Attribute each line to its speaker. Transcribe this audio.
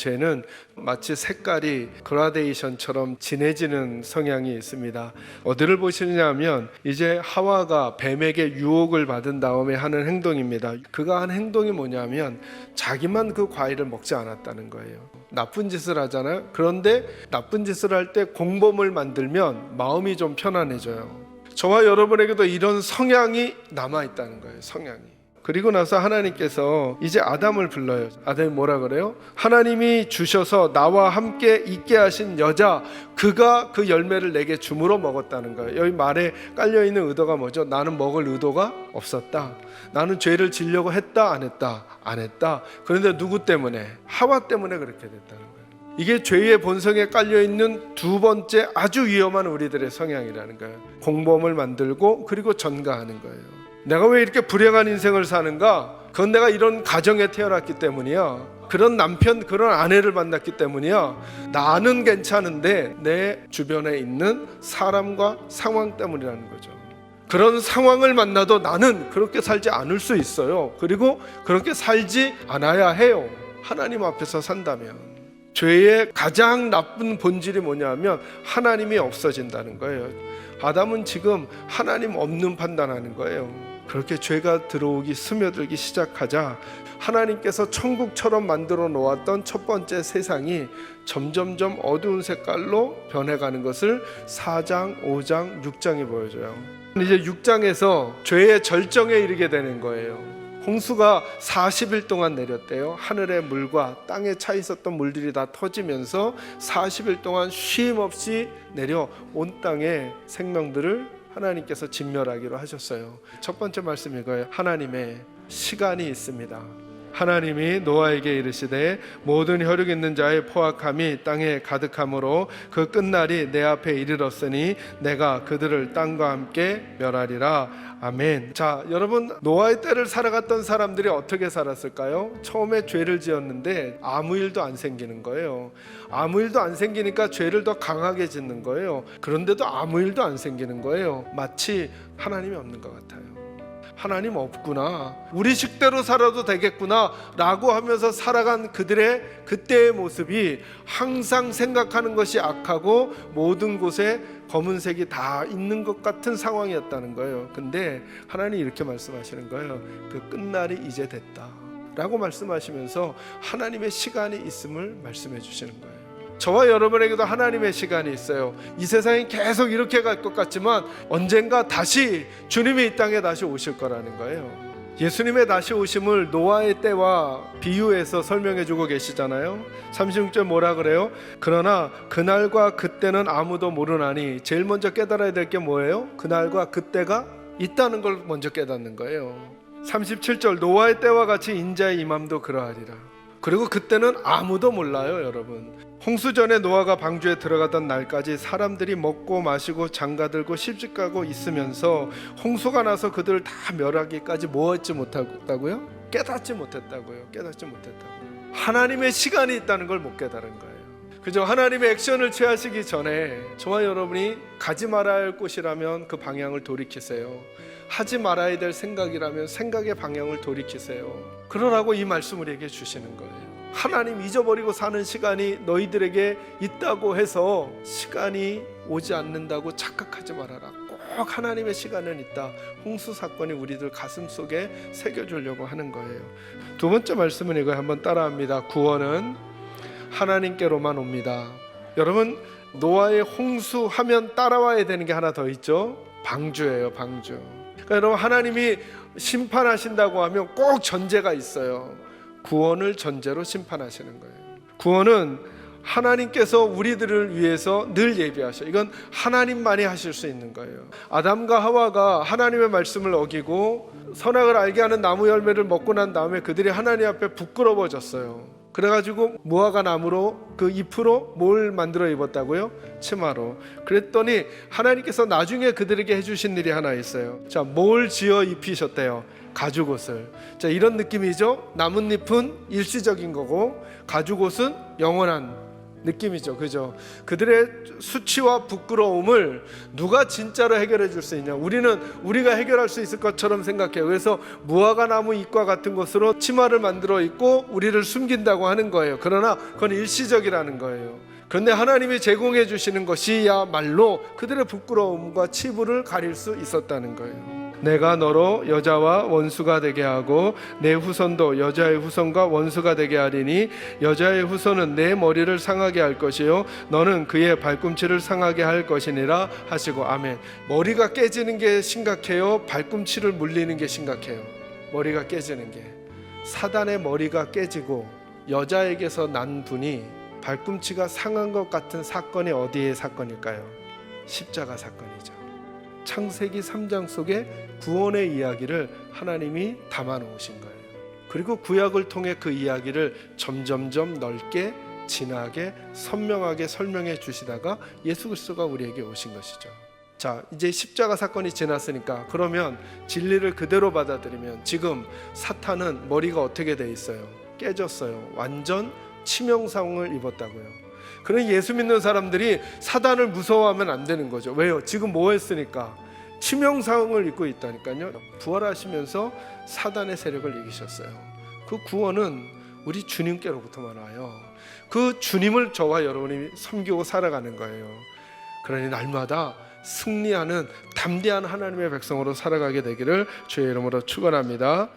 Speaker 1: 죄는 마치 색깔이 그라데이션처럼 진해지는 성향이 있습니다. 어디를 보시느냐 하면 이제 하와가 뱀에게 유혹을 받은 다음에 하는 행동입니다. 그가 한 행동이 뭐냐면 자기만 그 과일을 먹지 않았다는 거예요. 나쁜 짓을 하잖아요. 그런데 나쁜 짓을 할 때 공범을 만들면 마음이 좀 편안해져요. 저와 여러분에게도 이런 성향이 남아있다는 거예요. 성향이. 그리고 나서 하나님께서 이제 아담을 불러요. 아담이 뭐라 그래요? 하나님이 주셔서 나와 함께 있게 하신 여자, 그가 그 열매를 내게 줌으로 먹었다는 거예요. 여기 말에 깔려있는 의도가 뭐죠? 나는 먹을 의도가 없었다. 나는 죄를 지려고 했다, 안 했다? 안 했다. 그런데 누구 때문에? 하와 때문에 그렇게 됐다는 거예요. 이게 죄의 본성에 깔려있는 두 번째 아주 위험한 우리들의 성향이라는 거예요. 공범을 만들고 그리고 전가하는 거예요. 내가 왜 이렇게 불행한 인생을 사는가? 그건 내가 이런 가정에 태어났기 때문이야. 그런 남편, 그런 아내를 만났기 때문이야. 나는 괜찮은데 내 주변에 있는 사람과 상황 때문이라는 거죠. 그런 상황을 만나도 나는 그렇게 살지 않을 수 있어요. 그리고 그렇게 살지 않아야 해요. 하나님 앞에서 산다면. 죄의 가장 나쁜 본질이 뭐냐면 하나님이 없어진다는 거예요. 아담은 지금 하나님 없는 판단하는 거예요. 그렇게 죄가 들어오기, 스며들기 시작하자 하나님께서 천국처럼 만들어 놓았던 첫 번째 세상이 점점점 어두운 색깔로 변해가는 것을 4장, 5장, 6장이 보여줘요. 이제 6장에서 죄의 절정에 이르게 되는 거예요. 홍수가 40일 동안 내렸대요. 하늘의 물과 땅에 차 있었던 물들이 다 터지면서 40일 동안 쉼 없이 내려 온 땅의 생명들을 하나님께서 진멸하기로 하셨어요. 첫 번째 말씀이 이거예요. 하나님의 시간이 있습니다. 하나님이 노아에게 이르시되 모든 혈육 있는 자의 포악함이 땅에 가득함으로 그 끝날이 내 앞에 이르렀으니 내가 그들을 땅과 함께 멸하리라. 아멘. 자, 여러분, 노아의 때를 살아갔던 사람들이 어떻게 살았을까요? 처음에 죄를 지었는데 아무 일도 안 생기는 거예요. 아무 일도 안 생기니까 죄를 더 강하게 짓는 거예요. 그런데도 아무 일도 안 생기는 거예요. 마치 하나님이 없는 것 같아요. 하나님 없구나, 우리 식대로 살아도 되겠구나 라고 하면서 살아간 그들의 그때의 모습이 항상 생각하는 것이 악하고 모든 곳에 검은색이 다 있는 것 같은 상황이었다는 거예요. 근데 하나님이 이렇게 말씀하시는 거예요. 그 끝날이 이제 됐다 라고 말씀하시면서 하나님의 시간이 있음을 말씀해 주시는 거예요. 저와 여러분에게도 하나님의 시간이 있어요. 이 세상이 계속 이렇게 갈 것 같지만 언젠가 다시 주님이 이 땅에 다시 오실 거라는 거예요. 예수님의 다시 오심을 노아의 때와 비유해서 설명해 주고 계시잖아요. 36절 뭐라 그래요? 그러나 그날과 그때는 아무도 모르나니. 제일 먼저 깨달아야 될 게 뭐예요? 그날과 그때가 있다는 걸 먼저 깨닫는 거예요. 37절 노아의 때와 같이 인자의 임함도 그러하리라. 그리고 그때는 아무도 몰라요. 여러분, 홍수 전에 노아가 방주에 들어가던 날까지 사람들이 먹고 마시고 장가들고 시집가고 있으면서 홍수가 나서 그들을 다 멸하기까지 뭐 했지 못했다고요? 깨닫지 못했다고요. 하나님의 시간이 있다는 걸 못 깨달은 거예요. 그죠? 하나님의 액션을 취하시기 전에 저와 여러분이 가지 말아야 할 곳이라면 그 방향을 돌이키세요. 하지 말아야 될 생각이라면 생각의 방향을 돌이키세요. 그러라고 이 말씀을 우리에게 주시는 거예요. 하나님 잊어버리고 사는 시간이 너희들에게 있다고 해서 시간이 오지 않는다고 착각하지 말아라. 꼭 하나님의 시간은 있다. 홍수 사건이 우리들 가슴 속에 새겨주려고 하는 거예요. 두 번째 말씀은 이거 한번 따라합니다. 구원은 하나님께로만 옵니다. 여러분, 노아의 홍수 하면 따라와야 되는 게 하나 더 있죠. 방주예요. 방주. 그러니까 여러분, 하나님이 심판하신다고 하면 꼭 전제가 있어요. 구원을 전제로 심판하시는 거예요. 구원은 하나님께서 우리들을 위해서 늘 예비하셔. 이건 하나님만이 하실 수 있는 거예요. 아담과 하와가 하나님의 말씀을 어기고 선악을 알게 하는 나무 열매를 먹고 난 다음에 그들이 하나님 앞에 부끄러워졌어요. 그래가지고 무화과 나무로 그 잎으로 뭘 만들어 입었다고요? 치마로. 그랬더니 하나님께서 나중에 그들에게 해주신 일이 하나 있어요. 자, 뭘 지어 입히셨대요? 가죽옷을. 자, 이런 느낌이죠. 나뭇잎은 일시적인 거고 가죽옷은 영원한 느낌이죠. 그죠? 그들의 수치와 부끄러움을 누가 진짜로 해결해 줄 수 있냐? 우리는 우리가 해결할 수 있을 것처럼 생각해요. 그래서 무화과 나무 잎과 같은 것으로 치마를 만들어 입고 우리를 숨긴다고 하는 거예요. 그러나 그건 일시적이라는 거예요. 그런데 하나님이 제공해 주시는 것이야말로 그들의 부끄러움과 치부를 가릴 수 있었다는 거예요. 내가 너로 여자와 원수가 되게 하고 내 후손도 여자의 후손과 원수가 되게 하리니 여자의 후손은 내 머리를 상하게 할 것이요 너는 그의 발꿈치를 상하게 할 것이니라 하시고 아멘. 머리가 깨지는 게 심각해요? 발꿈치를 물리는 게 심각해요? 머리가 깨지는 게. 사단의 머리가 깨지고 여자에게서 난 분이 발꿈치가 상한 것 같은 사건이 어디의 사건일까요? 십자가 사건이죠. 창세기 3장 속에 구원의 이야기를 하나님이 담아 놓으신 거예요. 그리고 구약을 통해 그 이야기를 점점점 넓게 진하게 선명하게 설명해 주시다가 예수 그리스도가 우리에게 오신 것이죠. 자, 이제 십자가 사건이 지났으니까 그러면 진리를 그대로 받아들이면 지금 사탄은 머리가 어떻게 돼 있어요? 깨졌어요. 완전 치명상을 입었다고요. 그런 예수 믿는 사람들이 사단을 무서워하면 안 되는 거죠. 왜요? 지금 뭐 했으니까? 치명상을 입고 있다니까요. 부활하시면서 사단의 세력을 이기셨어요. 그 구원은 우리 주님께로부터만 와요. 그 주님을 저와 여러분이 섬기고 살아가는 거예요. 그러니 날마다 승리하는 담대한 하나님의 백성으로 살아가게 되기를 주의 이름으로 축원합니다.